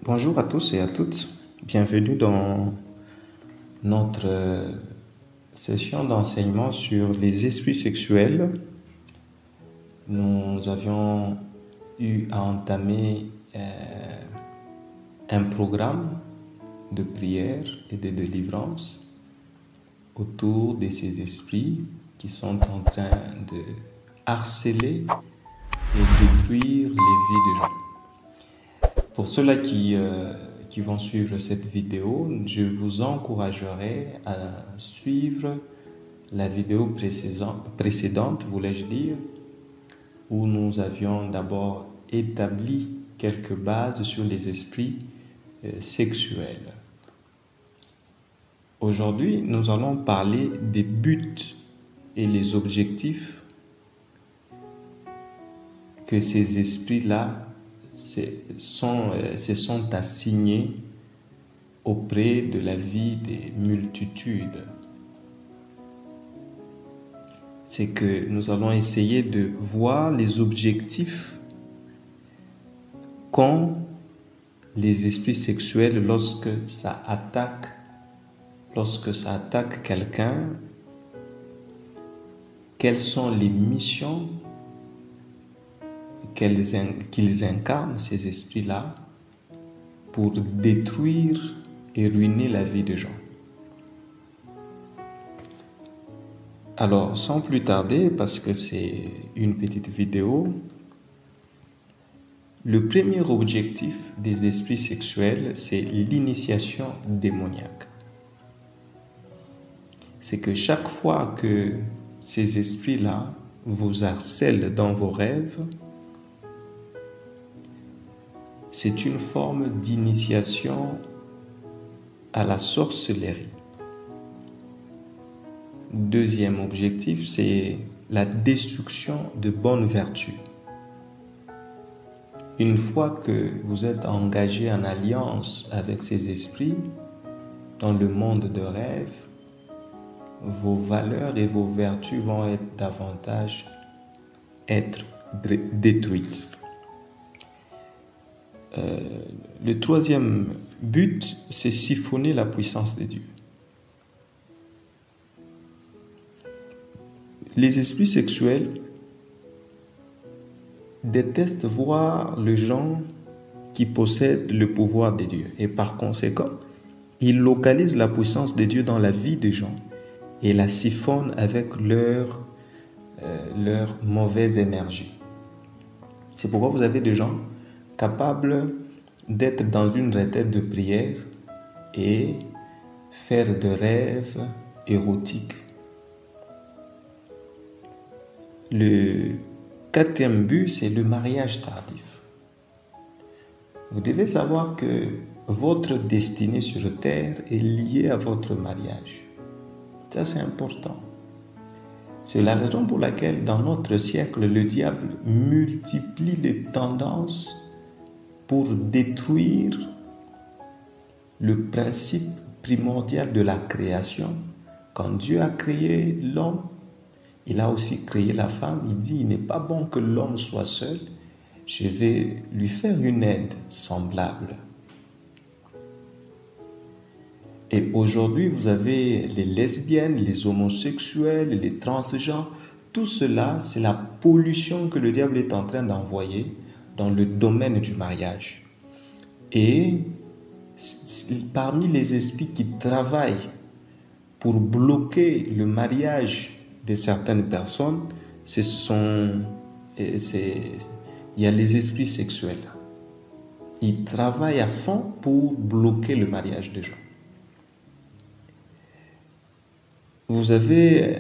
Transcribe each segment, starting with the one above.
Bonjour à tous et à toutes, bienvenue dans notre session d'enseignement sur les esprits sexuels. Nous avions eu à entamer un programme de prière et de délivrance autour de ces esprits qui sont en train de harceler et détruire les vies des gens. Pour ceux-là qui vont suivre cette vidéo, je vous encouragerai à suivre la vidéo précédente, voulais-je dire, où nous avions d'abord établi quelques bases sur les esprits sexuels. Aujourd'hui, nous allons parler des buts et les objectifs que ces esprits-là se sont assignés auprès de la vie des multitudes. C'est que nous allons essayer de voir les objectifs qu'ont les esprits sexuels lorsque ça attaque quelqu'un. Quelles sont les missions qu'ils incarnent, ces esprits-là, pour détruire et ruiner la vie des gens. Alors, sans plus tarder, parce que c'est une petite vidéo, le premier objectif des esprits sexuels, c'est l'initiation démoniaque. C'est que chaque fois que ces esprits-là vous harcèlent dans vos rêves, c'est une forme d'initiation à la sorcellerie. Deuxième objectif, c'est la destruction de bonnes vertus. Une fois que vous êtes engagé en alliance avec ces esprits, dans le monde de rêve, vos valeurs et vos vertus vont davantage être détruites. Le troisième but, c'est siphonner la puissance de Dieu. Les esprits sexuels détestent voir les gens qui possèdent le pouvoir de Dieu. Et par conséquent, ils localisent la puissance de Dieu dans la vie des gens et la siphonnent avec leur mauvaise énergie. C'est pourquoi vous avez des gens capables d'être dans une retraite de prière et faire des rêves érotiques. Le quatrième but, c'est le mariage tardif. Vous devez savoir que votre destinée sur terre est liée à votre mariage. Ça, c'est important. C'est la raison pour laquelle, dans notre siècle, le diable multiplie les tendances pour détruire le principe primordial de la création. Quand Dieu a créé l'homme, il a aussi créé la femme. Il dit, il n'est pas bon que l'homme soit seul. Je vais lui faire une aide semblable. Et aujourd'hui, vous avez les lesbiennes, les homosexuels, les transgenres. Tout cela, c'est la pollution que le diable est en train d'envoyer dans le domaine du mariage. Et parmi les esprits qui travaillent pour bloquer le mariage de certaines personnes, il y a les esprits sexuels. Ils travaillent à fond pour bloquer le mariage des gens. Vous avez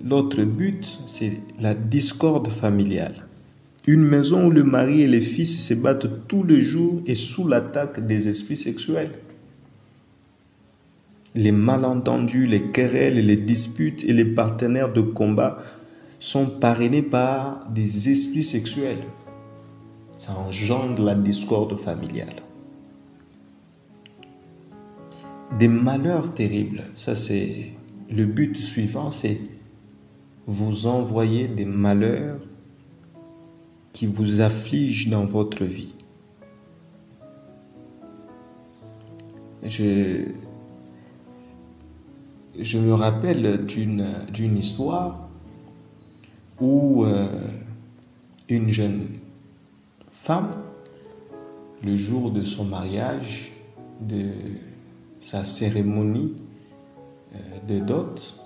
l'autre but, c'est la discorde familiale. Une maison où le mari et les fils se battent tous les jours et sous l'attaque des esprits sexuels. Les malentendus, les querelles, les disputes et les partenaires de combat sont parrainés par des esprits sexuels. Ça engendre la discorde familiale. Des malheurs terribles, ça c'est le but suivant, c'est vous envoyer des malheurs qui vous affligent dans votre vie. Je, je me rappelle d'une histoire où une jeune femme, le jour de son mariage, de sa cérémonie de dot,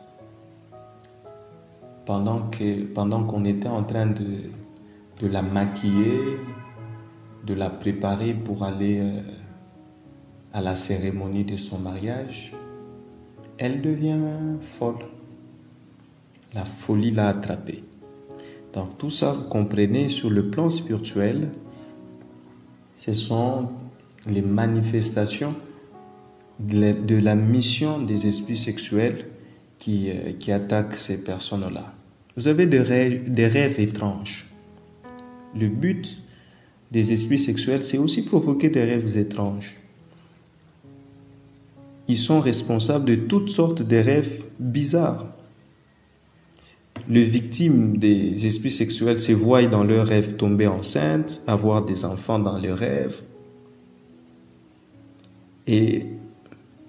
pendant qu'on était en train de la maquiller, de la préparer pour aller à la cérémonie de son mariage, elle devient folle. La folie l'a attrapée. Donc tout ça, vous comprenez, sur le plan spirituel, ce sont les manifestations de la mission des esprits sexuels qui attaquent ces personnes-là. Vous avez des rêves étranges. Le but des esprits sexuels, c'est aussi provoquer des rêves étranges. Ils sont responsables de toutes sortes de rêves bizarres. Les victimes des esprits sexuels se voient dans leurs rêves tomber enceintes, avoir des enfants dans leurs rêves. Et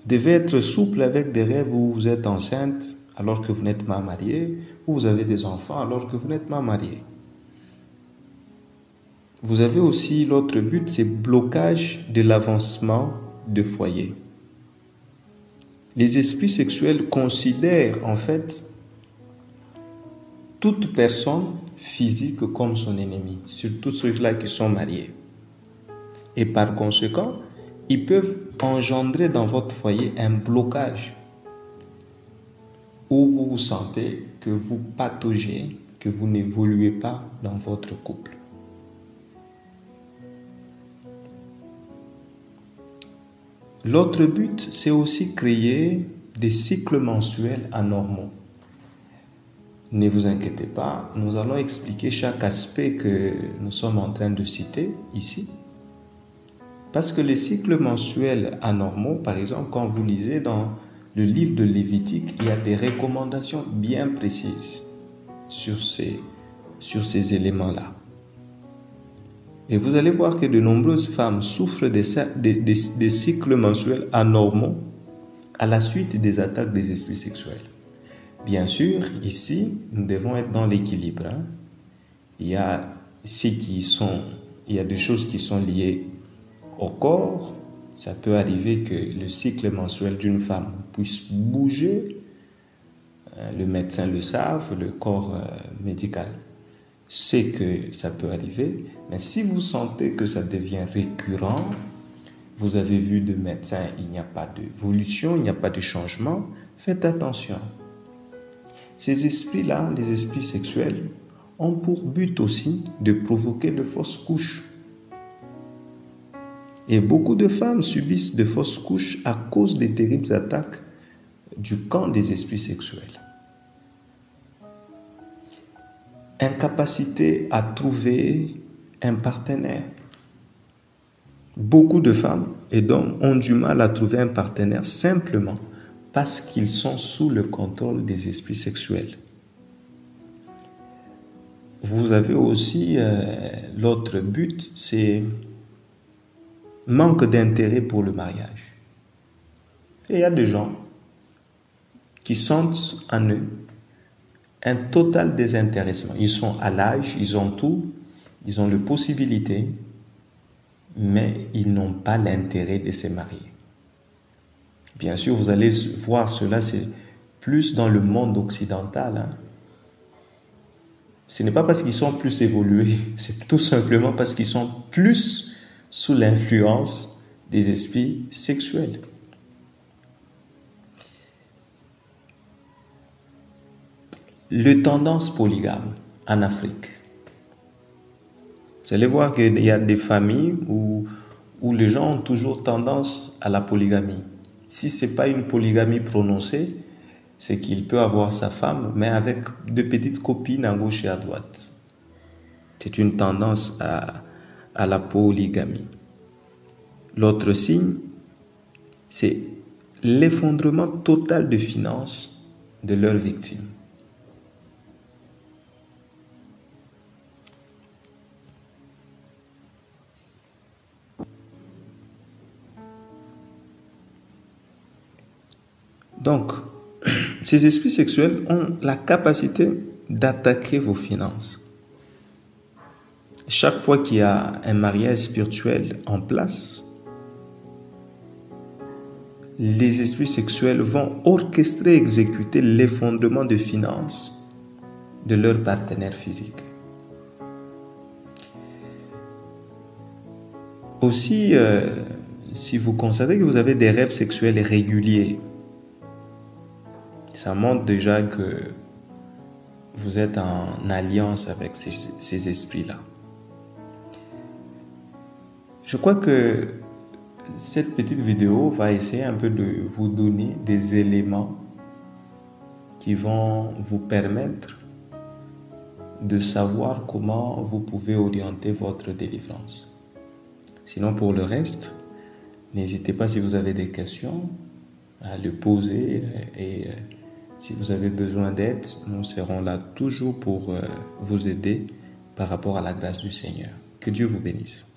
devez être souple avec des rêves où vous êtes enceinte alors que vous n'êtes pas marié, ou vous avez des enfants alors que vous n'êtes pas marié. Vous avez aussi l'autre but, c'est blocage de l'avancement de foyer. Les esprits sexuels considèrent en fait toute personne physique comme son ennemi, surtout ceux-là qui sont mariés. Et par conséquent, ils peuvent engendrer dans votre foyer un blocage où vous vous sentez que vous pataugez, que vous n'évoluez pas dans votre couple. L'autre but, c'est aussi créer des cycles menstruels anormaux. Ne vous inquiétez pas, nous allons expliquer chaque aspect que nous sommes en train de citer ici. Parce que les cycles menstruels anormaux, par exemple, quand vous lisez dans le livre de Lévitique, il y a des recommandations bien précises sur ces éléments-là. Et vous allez voir que de nombreuses femmes souffrent des cycles menstruels anormaux à la suite des attaques des esprits sexuels. Bien sûr, ici, nous devons être dans l'équilibre. Il y a des choses qui sont liées au corps. Ça peut arriver que le cycle menstruel d'une femme puisse bouger. Le médecin le savent, le corps médical sait que ça peut arriver. Mais si vous sentez que ça devient récurrent, vous avez vu de médecin, il n'y a pas d'évolution, il n'y a pas de changement, faites attention. Ces esprits-là, les esprits sexuels, ont pour but aussi de provoquer de fausses couches. Et beaucoup de femmes subissent de fausses couches à cause des terribles attaques du camp des esprits sexuels. Incapacité à trouver un partenaire. Beaucoup de femmes et d'hommes ont du mal à trouver un partenaire simplement parce qu'ils sont sous le contrôle des esprits sexuels. Vous avez aussi l'autre but, c'est manque d'intérêt pour le mariage. Et il y a des gens qui sentent en eux un total désintéressement. Ils sont à l'âge, ils ont tout, ils ont les possibilités, mais ils n'ont pas l'intérêt de se marier. Bien sûr, vous allez voir cela, c'est plus dans le monde occidental. Ce n'est pas parce qu'ils sont plus évolués, c'est tout simplement parce qu'ils sont plus sous l'influence des esprits sexuels. Les tendances polygames en Afrique. Vous allez voir qu'il y a des familles où les gens ont toujours tendance à la polygamie. Si ce n'est pas une polygamie prononcée, c'est qu'il peut avoir sa femme, mais avec de petites copines à gauche et à droite. C'est une tendance à la polygamie. L'autre signe, c'est l'effondrement total des finances de leurs victimes. Donc, ces esprits sexuels ont la capacité d'attaquer vos finances. Chaque fois qu'il y a un mariage spirituel en place, les esprits sexuels vont orchestrer et exécuter l'effondrement de finances de leur partenaire physique. Aussi, si vous constatez que vous avez des rêves sexuels réguliers, ça montre déjà que vous êtes en alliance avec ces esprits-là. Je crois que cette petite vidéo va essayer un peu de vous donner des éléments qui vont vous permettre de savoir comment vous pouvez orienter votre délivrance. Sinon, pour le reste, n'hésitez pas, si vous avez des questions, à le poser, et si vous avez besoin d'aide, nous serons là toujours pour vous aider par rapport à la grâce du Seigneur. Que Dieu vous bénisse.